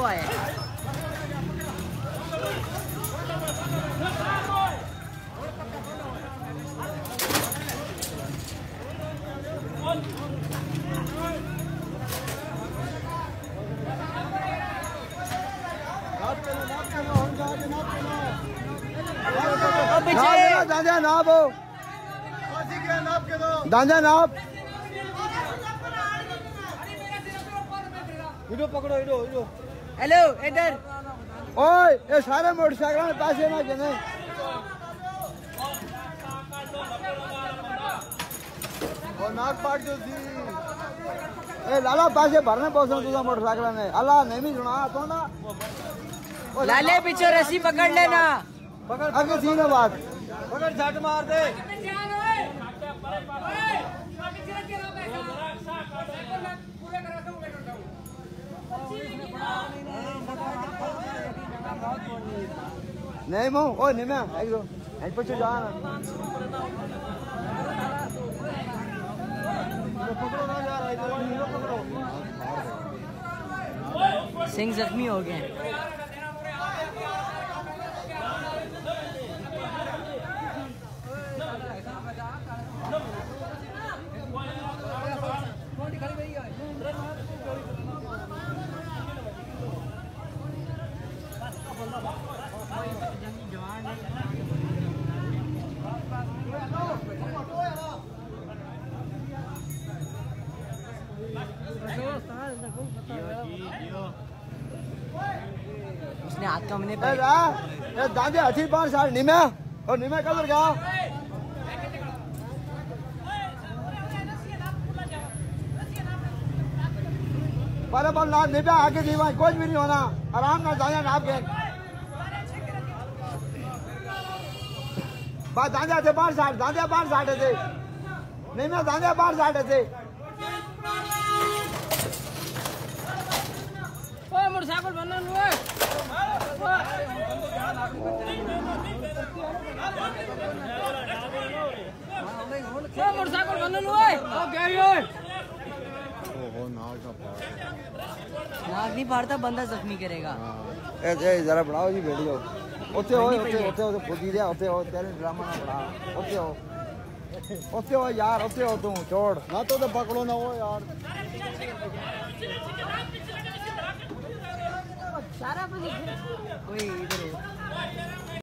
आया है। दांजा नाप हो, दांजा नाप। इधर पकड़ो, इधर। हेलो इधर। ओए ये सारे मोटरसाइकिल में पैसे ना गिने। और नाक पाट जो थी ए लाला पैसे भरने पहुंचो तुझा मोटरसाइकिल ने। अल्लाह नहीं भी सुना तो ना लाले पीछे रस्सी पकड़ लेना। पकड़ आगे थी ना बात, पकड़ झट मार दे। नहीं मो ओ नहीं मैं आइयो आई पछो जा ना पकड़ो ना यार, इधर पकड़ो। सिंह जख्मी हो गए। उसने हाथ का मैंने दांजे हाथी 5 साल निमे और निमे कलर का पर नाप निभा आगे दीवा कुछ भी नहीं होना, आराम ना दांजा नाप के बात। दांजा थे 5 साल, दांजा 5 साल थे नहीं मैं दांजा 5 साल थे। मोटरसाइकिल बनना हुआ मोटरसाइकिल बनना हुआ नाक नहीं फाड़ता, बंदा जख्मी करेगा। जरा बढ़ाओ जी वीडियो। उते हो खुदी दिया उते हो तेरे ड्रामा ना बढ़ा। उते हो यार, उते हो तू छोड़ ना तो पकड़ो ना हो यार। सारा कोई इधर